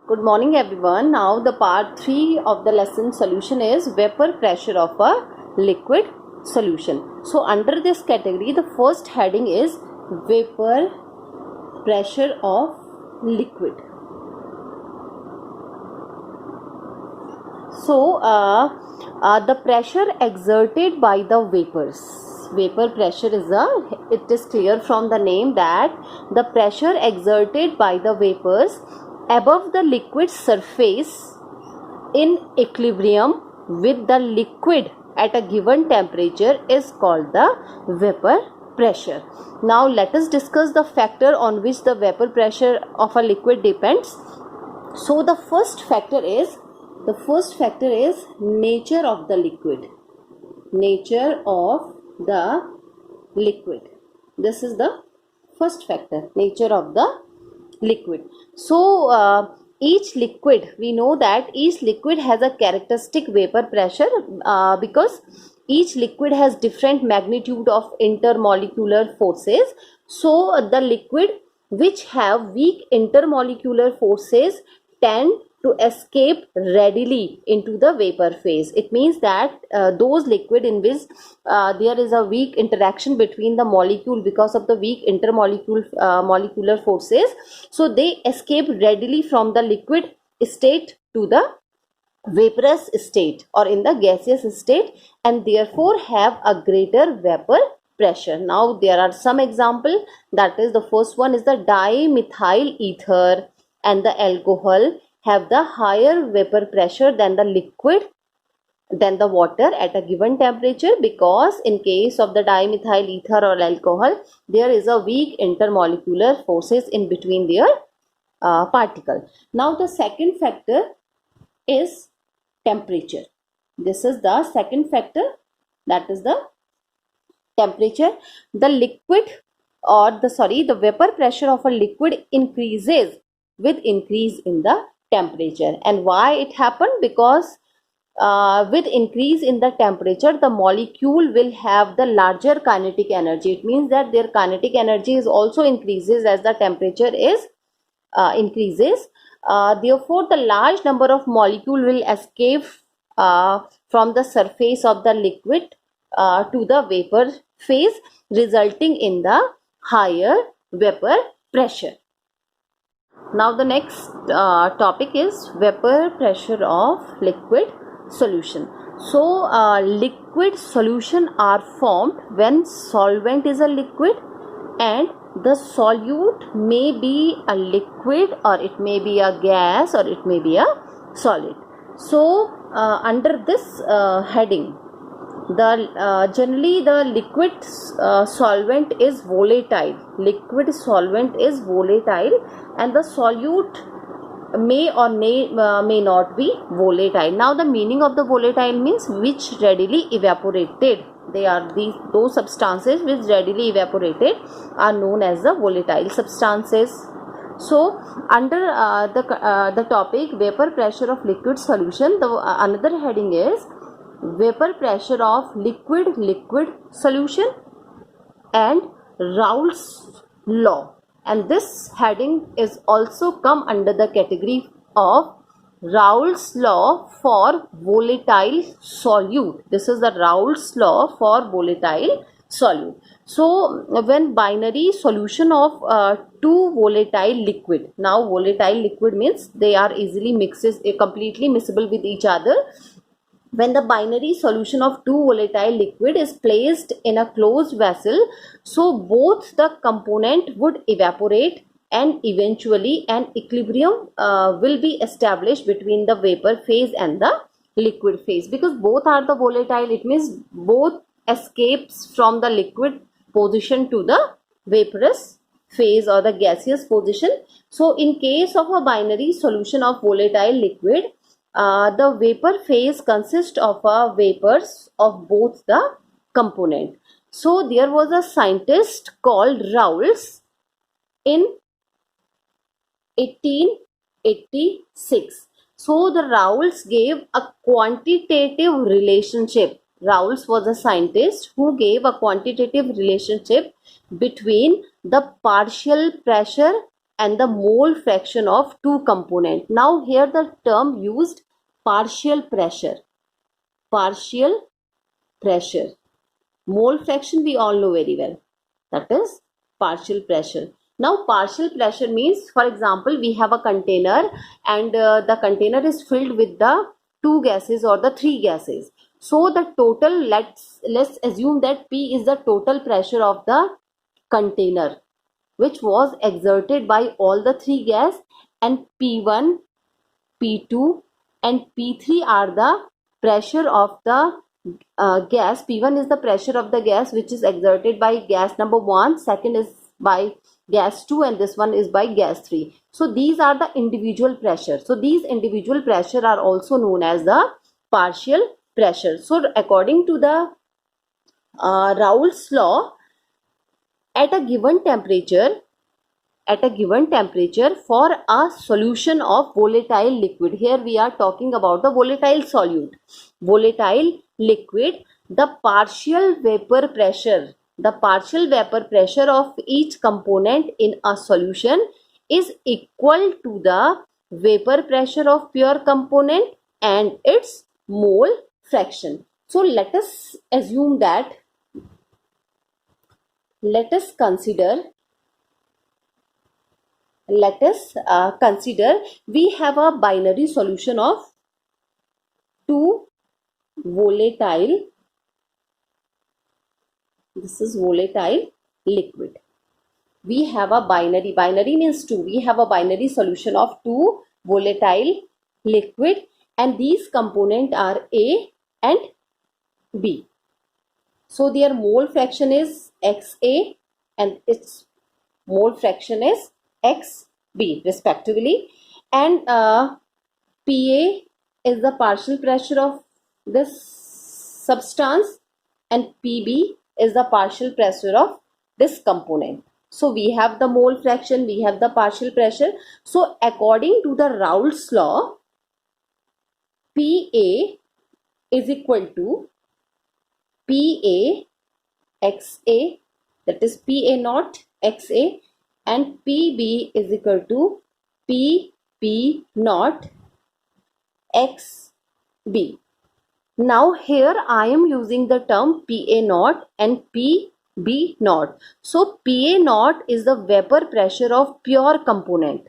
Good morning everyone. Now the part 3 of the lesson solution is vapor pressure of a liquid solution. So under this category the first heading is vapor pressure of liquid. So the pressure exerted by the vapors. Vapor pressure it is clear from the name that the pressure exerted by the vapors above the liquid surface in equilibrium with the liquid at a given temperature is called the vapor pressure. Now let us discuss the factor on which the vapor pressure of a liquid depends. So the first factor is nature of the liquid. Nature of the liquid. This is the first factor, nature of the liquid. So each liquid, we know that each liquid has a characteristic vapor pressure because each liquid has different magnitude of intermolecular forces. So the liquid which have weak intermolecular forces tend to escape readily into the vapor phase. It means that those liquid in which there is a weak interaction between the molecule because of the weak molecular forces, so they escape readily from the liquid state to the vaporous state or in the gaseous state, and therefore have a greater vapor pressure. Now there are some example, that is the first one is the dimethyl ether and the alcohol have the higher vapor pressure than the liquid than the water at a given temperature, because in case of the dimethyl ether or alcohol there is a weak intermolecular forces in between their particle. Now the second factor is temperature. This is the second factor, that is the temperature. The vapor pressure of a liquid increases with increase in the temperature. And why it happened? Because with increase in the temperature the molecule will have the larger kinetic energy. It means that their kinetic energy is also increases as the temperature is increases. Therefore the large number of molecule will escape from the surface of the liquid to the vapor phase, resulting in the higher vapor pressure. Now the next topic is vapor pressure of liquid solution. So liquid solution are formed when solvent is a liquid and the solute may be a liquid or it may be a gas or it may be a solid. So under this heading, generally the liquid solvent is volatile. Liquid solvent is volatile and the solute may or may not be volatile. Now the meaning of the volatile means which readily evaporated. They are those substances which readily evaporated are known as the volatile substances. So under the topic vapor pressure of liquid solution, the another heading is vapor pressure of liquid solution and Raoult's law, and this heading is also come under the category of Raoult's law for volatile solute. This is the Raoult's law for volatile solute. So when binary solution of two volatile liquid, now volatile liquid means they are easily completely miscible with each other. When the binary solution of two volatile liquid is placed in a closed vessel, so both the component would evaporate and eventually an equilibrium will be established between the vapor phase and the liquid phase. Because both are the volatile, it means both escapes from the liquid position to the vaporous phase or the gaseous position. So in case of a binary solution of volatile liquid, the vapor phase consists of vapors of both the component. So there was a scientist called Raoults in 1886. So the Raoults gave a quantitative relationship. Raoults was a scientist who gave a quantitative relationship between the partial pressure and the mole fraction of two component. Now here the term used partial pressure. Partial pressure. Mole fraction we all know very well. That is partial pressure. Now partial pressure means, for example, we have a container and the container is filled with the two gases or the three gases. So the total, let's assume that P is the total pressure of the container which was exerted by all the three gas, and P1, P2 and P3 are the pressure of the gas. P1 is the pressure of the gas which is exerted by gas number 1, second is by gas 2 and this one is by gas 3. So these are the individual pressure. So these individual pressure are also known as the partial pressure. So according to the Raoult's law, at a given temperature for a solution of volatile liquid, here we are talking about the volatile solute, volatile liquid, the partial vapor pressure of each component in a solution is equal to the vapor pressure of pure component and its mole fraction. So let us assume that, let us consider we have a binary solution of two volatile, this is volatile liquid. We have a binary means two. We have a binary solution of two volatile liquid and these components are A and B. So their mole fraction is XA and its mole fraction is XB respectively, and PA is the partial pressure of this substance and PB is the partial pressure of this component. So we have the mole fraction, we have the partial pressure. So according to the Raoult's law, PA is equal to PA XA, that is PA naught XA, and PB is equal to PB naught XB. Now here I am using the term PA naught and PB naught. So PA naught is the vapor pressure of pure component.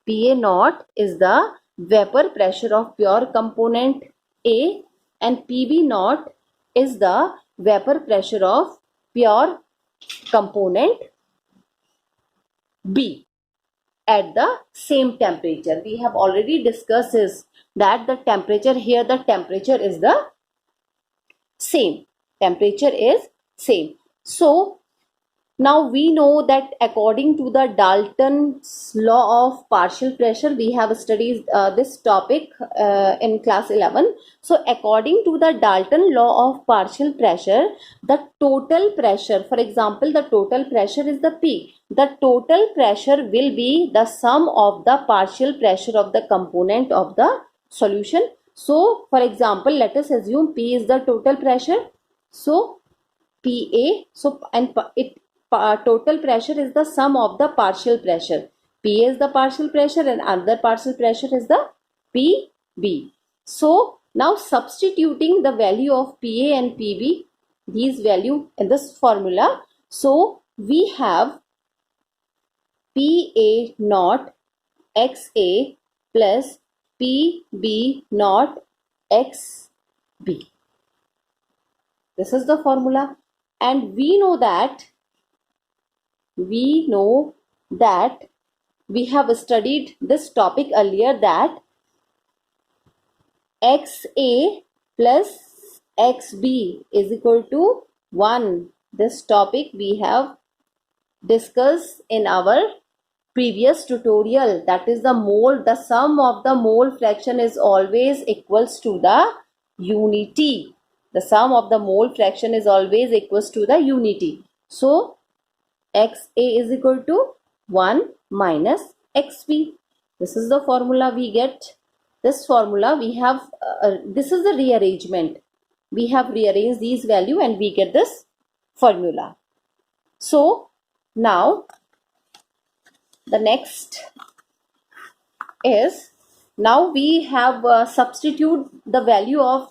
PA naught is the vapor pressure of pure component A and PB naught is the vapor pressure of pure component B at the same temperature. We have already discussed is that the temperature here, the temperature is the same. Temperature is same. So now we know that according to the Dalton's law of partial pressure, we have studied this topic in class 11. So according to the Dalton law of partial pressure, the total pressure, for example, the total pressure is the P. The total pressure will be the sum of the partial pressure of the component of the solution. So for example, let us assume P is the total pressure. So PA, so and it total pressure is the sum of the partial pressure. P is the partial pressure and other partial pressure is the PB. So now substituting the value of PA and PB, these value in this formula. So we have PA naught XA plus PB naught XB. This is the formula, and we know that we have studied this topic earlier, that XA plus XB is equal to 1. This topic we have discussed in our previous tutorial, that is the mole, the sum of the mole fraction is always equals to the unity. The sum of the mole fraction is always equals to the unity. So XA is equal to 1 minus XB. This is the formula we get. This formula we have, this is the rearrangement. We have rearranged these value and we get this formula. So now The next is, now we have substitute the value of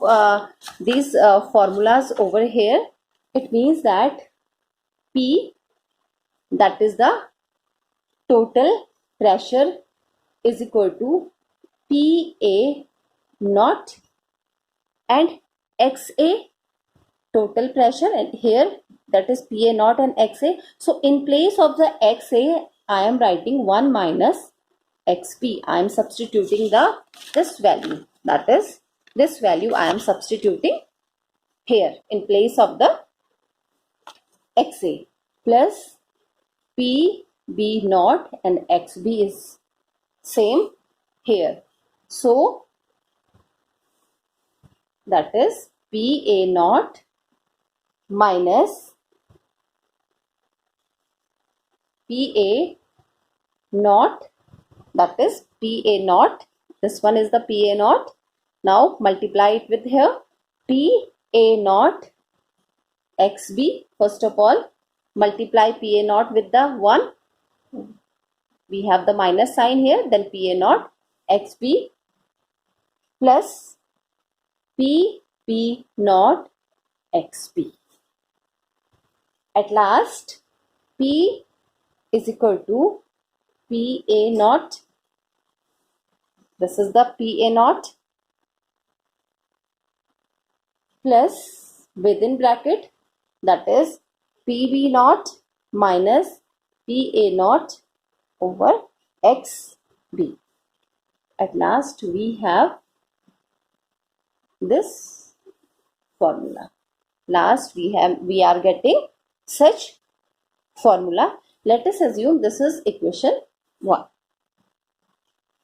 these formulas over here. It means that P, that is the total pressure, is equal to PA naught and XA, total pressure, and here that is PA naught and XA. So in place of the XA, I am writing 1 minus XP. I am substituting this value, that is this value I am substituting here in place of the XA, plus PB naught and XB is same here. So that is PA naught minus PA naught, that is PA naught. This one is the PA naught. Now multiply it with here PA naught XB. First of all, multiply PA naught with the 1. We have the minus sign here. Then PA naught XB plus PP naught XP. At last, P is equal to PA naught. This is the PA naught plus within bracket, that is PB naught minus PA naught over XB. At last we have this formula. Last we are getting such formula. Let us assume this is equation 1.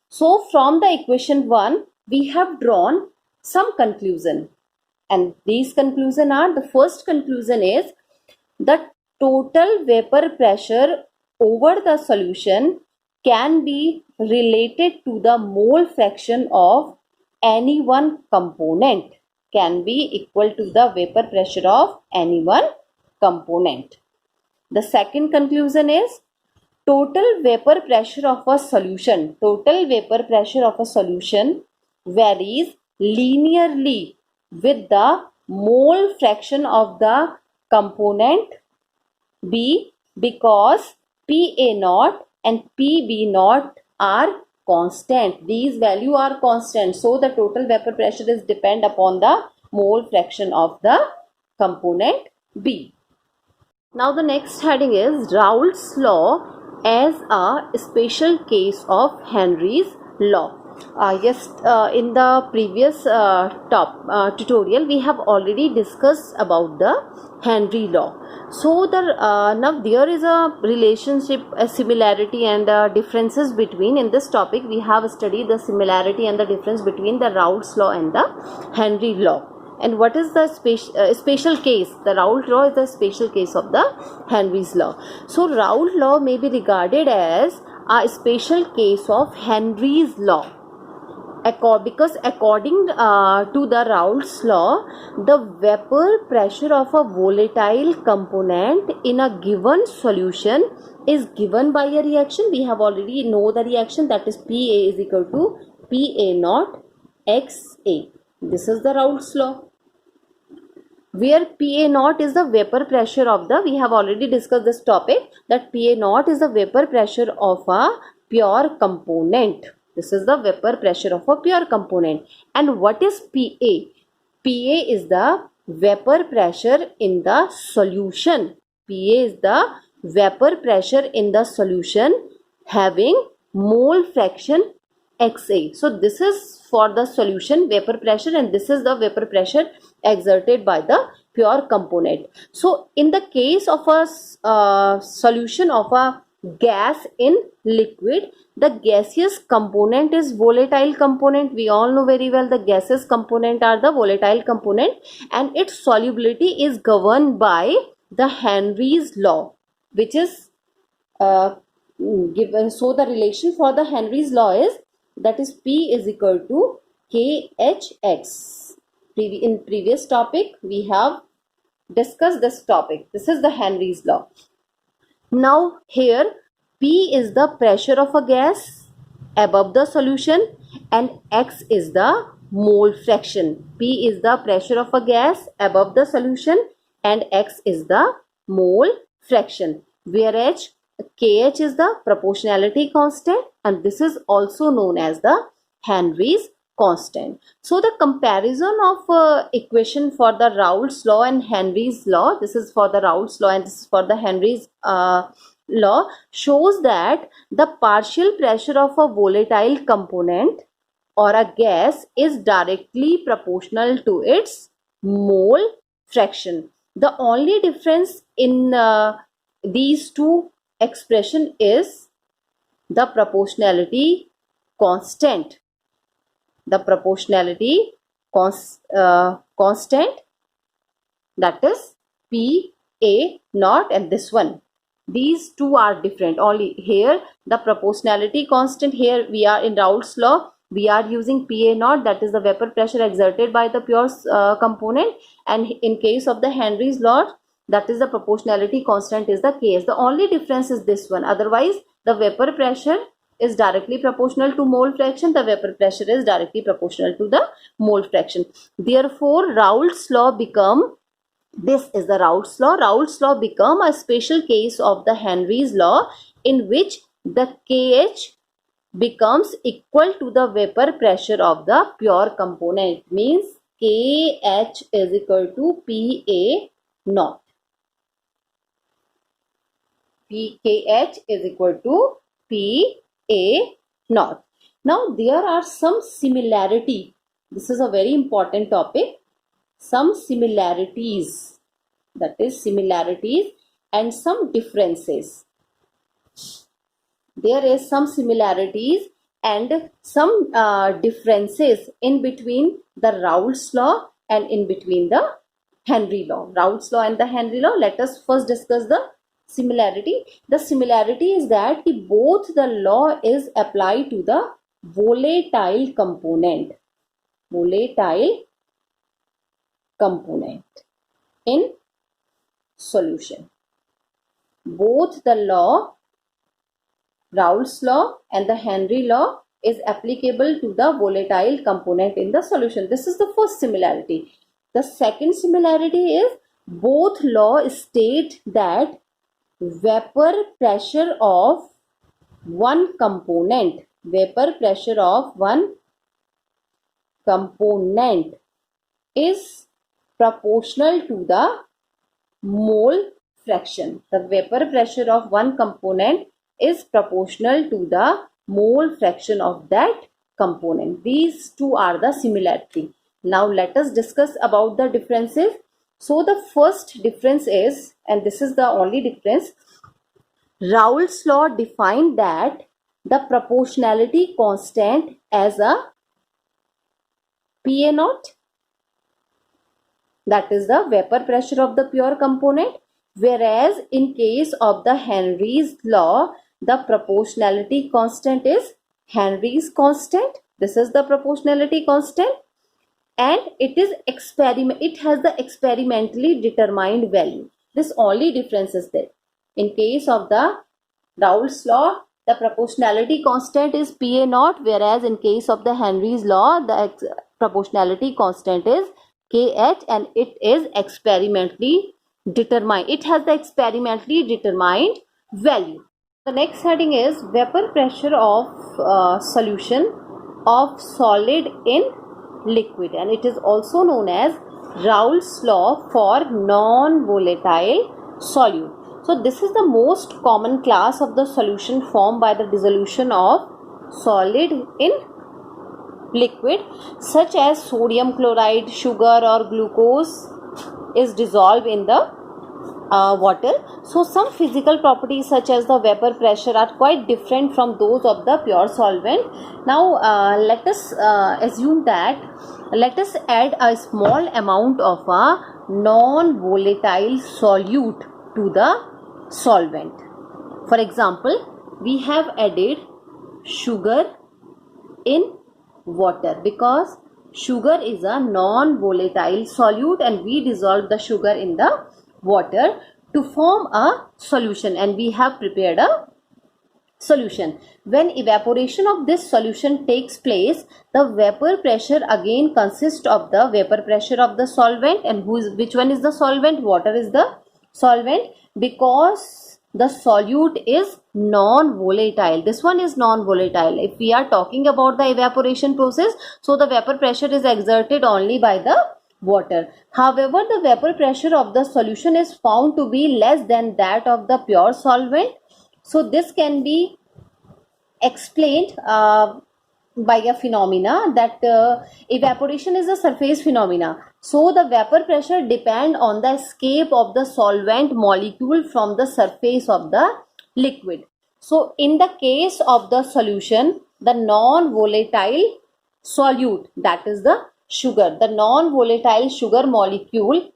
So from the equation 1 we have drawn some conclusion, and these conclusion are, the first conclusion is the total vapor pressure over the solution can be related to the mole fraction of any one component, can be equal to the vapor pressure of any one component. The second conclusion is total vapor pressure of a solution, varies linearly with the mole fraction of the component B, because PA naught and PB naught are constant. These values are constant. So the total vapor pressure is depend upon the mole fraction of the component B. Now the next heading is Raoult's law as a special case of Henry's law. In the previous tutorial we have already discussed about the Henry law. So now there is a relationship, a similarity and differences between. In this topic we have studied the similarity and the difference between the Raoult's law and the Henry law. And what is the special case? The Raoult law is the special case of the Henry's law. So Raoult law may be regarded as a special case of Henry's law, because according to the Raoult's law, the vapor pressure of a volatile component in a given solution is given by a reaction. We have already know the reaction, that is PA is equal to PA naught XA. This is the Raoult's law, where PA naught is the vapor pressure of the, we have already discussed this topic, that PA naught is the vapor pressure of a pure component. This is the vapor pressure of a pure component. And what is PA? PA is the vapor pressure in the solution. PA is the vapor pressure in the solution having mole fraction XA. So this is for the solution vapor pressure, and this is the vapor pressure exerted by the pure component. So in the case of a solution of a gas in liquid, the gaseous component is volatile component. We all know very well the gaseous component are the volatile component, and its solubility is governed by the Henry's law, which is given. So the relation for the Henry's law is, that is P is equal to KHX. In previous topic we have discussed this topic. This is the Henry's law. Now here P is the pressure of a gas above the solution and X is the mole fraction. P is the pressure of a gas above the solution and X is the mole fraction, whereas Kh is the proportionality constant and this is also known as the Henry's constant. So the comparison of equation for the Raoult's law and Henry's law, this is for the Raoult's law and this is for the Henry's law, shows that the partial pressure of a volatile component or a gas is directly proportional to its mole fraction. The only difference in these two expression is the proportionality constant. The proportionality constant, that is PA naught, and this one. These two are different. Only here the proportionality constant, here we are in Raoult's law, we are using PA naught, that is the vapor pressure exerted by the pure component, and in case of the Henry's law, that is the proportionality constant is the Ks. The only difference is this one. Otherwise the vapor pressure is directly proportional to mole fraction. The vapor pressure is directly proportional to the mole fraction. Therefore Raoult's law become, this is the Raoult's law. Raoult's law become a special case of the Henry's law in which the Kh becomes equal to the vapor pressure of the pure component. Means Kh is equal to PA naught. Kh is equal to PA naught. Now there are some similarity. This is a very important topic. Some similarities, that is similarities and some differences. There is some similarities and some differences in between the Raoult's law and in between the Henry law. Raoult's law and the Henry law. Let us first discuss the similarity. The similarity is that both the law is applied to the volatile component. Volatile component in solution. Both the law, Raoult's law and the Henry law, is applicable to the volatile component in the solution. This is the first similarity. The second similarity is both laws state that vapor pressure of one component, vapor pressure of one component is proportional to the mole fraction. The vapor pressure of one component is proportional to the mole fraction of that component. These two are the similarity. Now let us discuss about the differences. So the first difference is, and this is the only difference, Raoult's law defined that the proportionality constant as a PA naught, that is the vapor pressure of the pure component, whereas in case of the Henry's law, the proportionality constant is Henry's constant. This is the proportionality constant, and it has the experimentally determined value. This only difference is there. In case of the Raoult's law, the proportionality constant is PA naught, whereas in case of the Henry's law, the proportionality constant is Kh, and it is experimentally determined. It has the experimentally determined value. The next heading is vapor pressure of solution of solid in liquid, and it is also known as Raoult's law for non-volatile solute. So this is the most common class of the solution formed by the dissolution of solid in liquid, such as sodium chloride, sugar or glucose is dissolved in the water. So some physical properties such as the vapor pressure are quite different from those of the pure solvent. Now let us assume that let us add a small amount of a non-volatile solute to the solvent. For example, we have added sugar in water because sugar is a non-volatile solute, and we dissolve the sugar in the water to form a solution, and we have prepared a solution. When evaporation of this solution takes place, the vapor pressure again consists of the vapor pressure of the solvent, and which one is the solvent? Water is the solvent, because the solute is non-volatile. This one is non-volatile. If we are talking about the evaporation process, so the vapor pressure is exerted only by the water. However, the vapor pressure of the solution is found to be less than that of the pure solvent. So this can be explained by a phenomena that evaporation is a surface phenomena. So the vapor pressure depend on the escape of the solvent molecule from the surface of the liquid. So in the case of the solution, the non-volatile solute, that is the sugar, the non-volatile sugar molecule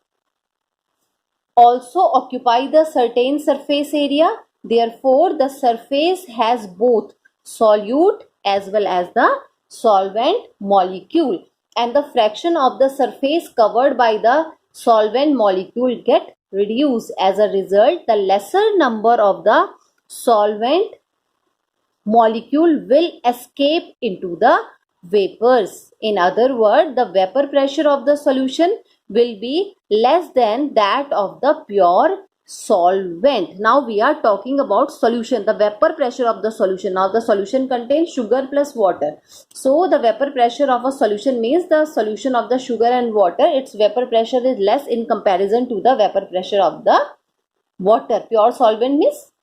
also occupy the certain surface area. Therefore, the surface has both solute as well as the solvent molecule, and the fraction of the surface covered by the solvent molecule get reduced. As a result, the lesser number of the solvent molecule will escape into the vapors. In other words, the vapor pressure of the solution will be less than that of the pure solvent. Now we are talking about solution, the vapor pressure of the solution. Now the solution contains sugar plus water. So the vapor pressure of a solution means the solution of the sugar and water, its vapor pressure is less in comparison to the vapor pressure of the water. Pure solvent means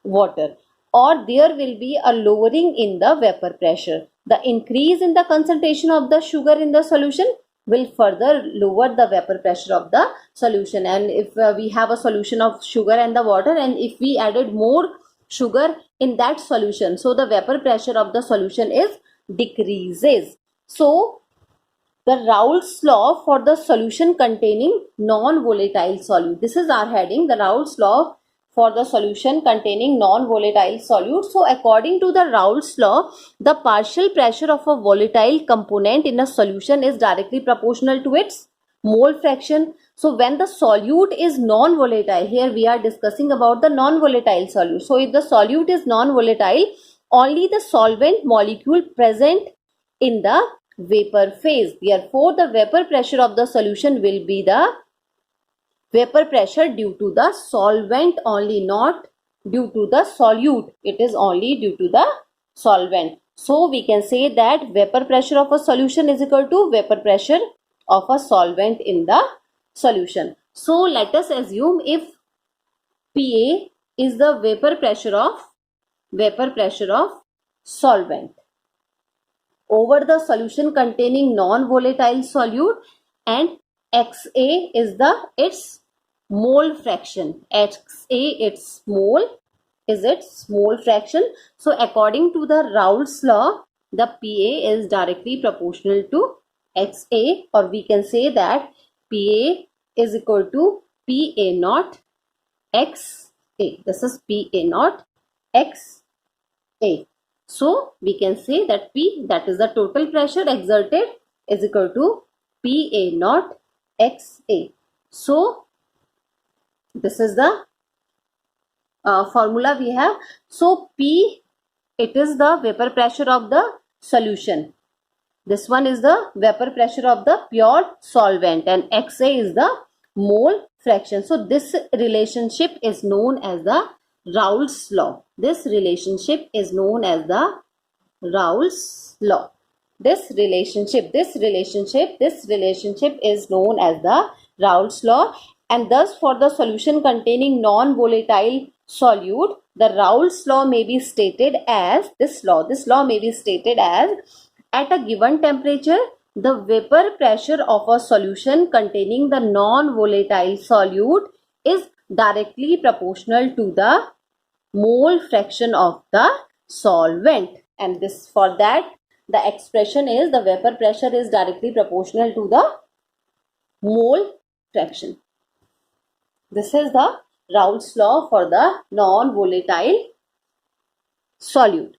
water, or there will be a lowering in the vapor pressure. The increase in the concentration of the sugar in the solution will further lower the vapor pressure of the solution. And if we have a solution of sugar and the water, and if we added more sugar in that solution, so the vapor pressure of the solution is decreases. So the Raoult's law for the solution containing non-volatile solute. This is our heading, the Raoult's law for the solution containing non-volatile solute. So according to the Raoult's law, the partial pressure of a volatile component in a solution is directly proportional to its mole fraction. So when the solute is non-volatile, here we are discussing about the non-volatile solute. So if the solute is non-volatile, only the solvent molecule present in the vapor phase. Therefore, the vapor pressure of the solution will be the vapor pressure due to the solvent only, not due to the solute. It is only due to the solvent. So we can say that vapor pressure of a solution is equal to vapor pressure of a solvent in the solution. So let us assume if PA is the vapor pressure of solvent over the solution containing non-volatile solute, and XA is its mole fraction. XA its mole fraction. So according to the Raoult's law, the PA is directly proportional to XA, or we can say that PA is equal to PA naught XA. This is PA naught XA. So we can say that P, that is the total pressure exerted, is equal to PA naught XA. So this is the formula we have. So P, it is the vapor pressure of the solution. This one is the vapor pressure of the pure solvent, and XA is the mole fraction. So this relationship is known as the Raoult's law. This relationship is known as the Raoult's law. This relationship is known as the Raoult's law. And thus for the solution containing non-volatile solute, the Raoult's law may be stated as this law may be stated as: at a given temperature, the vapor pressure of a solution containing the non-volatile solute is directly proportional to the mole fraction of the solvent. And this, for that, the expression is the vapor pressure is directly proportional to the mole fraction. This is the Raoult's law for the non-volatile solute.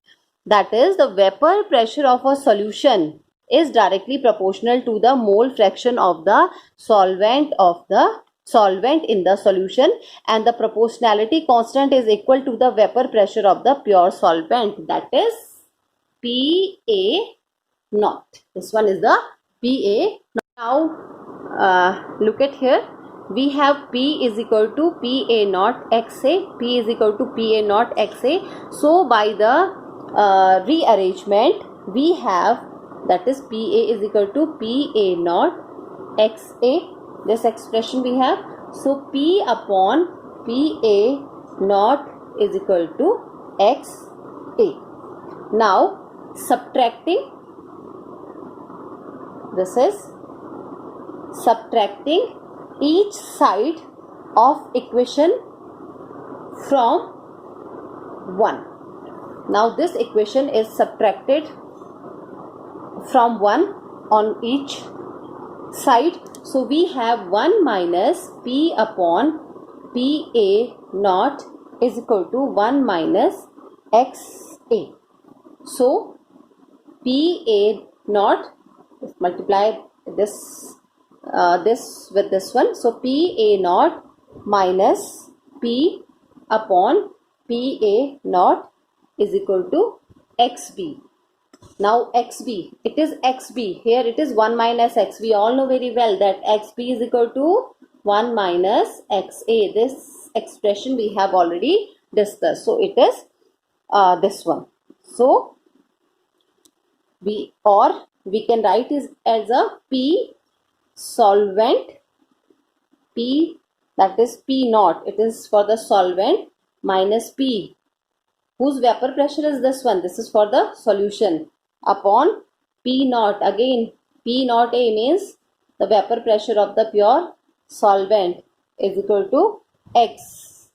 That is, the vapor pressure of a solution is directly proportional to the mole fraction of the solvent of the solvent in the solution, and the proportionality constant is equal to the vapor pressure of the pure solvent, that is PA naught. This one is the PA. Now look at here. We have P is equal to PA naught XA. P is equal to PA naught XA. So by the rearrangement, we have, that is PA is equal to PA naught XA. This expression we have. So P upon PA naught is equal to XA. Now subtracting, this is subtracting each side of equation from 1. Now this equation is subtracted from 1 on each side. So we have 1 minus P upon PA naught is equal to 1 minus XA. So PA naught, multiply this with this one. So PA naught minus P upon PA naught is equal to XB. Now XB, it is XB. Here it is 1 minus X. We all know very well that XB is equal to 1 minus XA. This expression we have already discussed. So it is this one. So we can write it as a P solvent, P, that is P naught. It is for the solvent, minus P, whose vapor pressure is this one. This is for the solution, upon P naught. Again P naught A means the vapor pressure of the pure solvent is equal to X.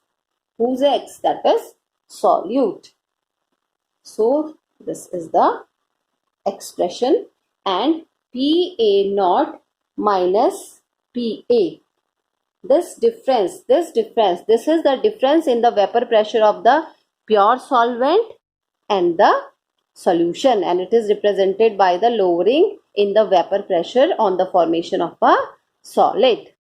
Whose X? That is solute. So this is the expression, and PA naught minus PA. This difference, this is the difference in the vapor pressure of the pure solvent and the solution, and it is represented by the lowering in the vapor pressure on the formation of a solid.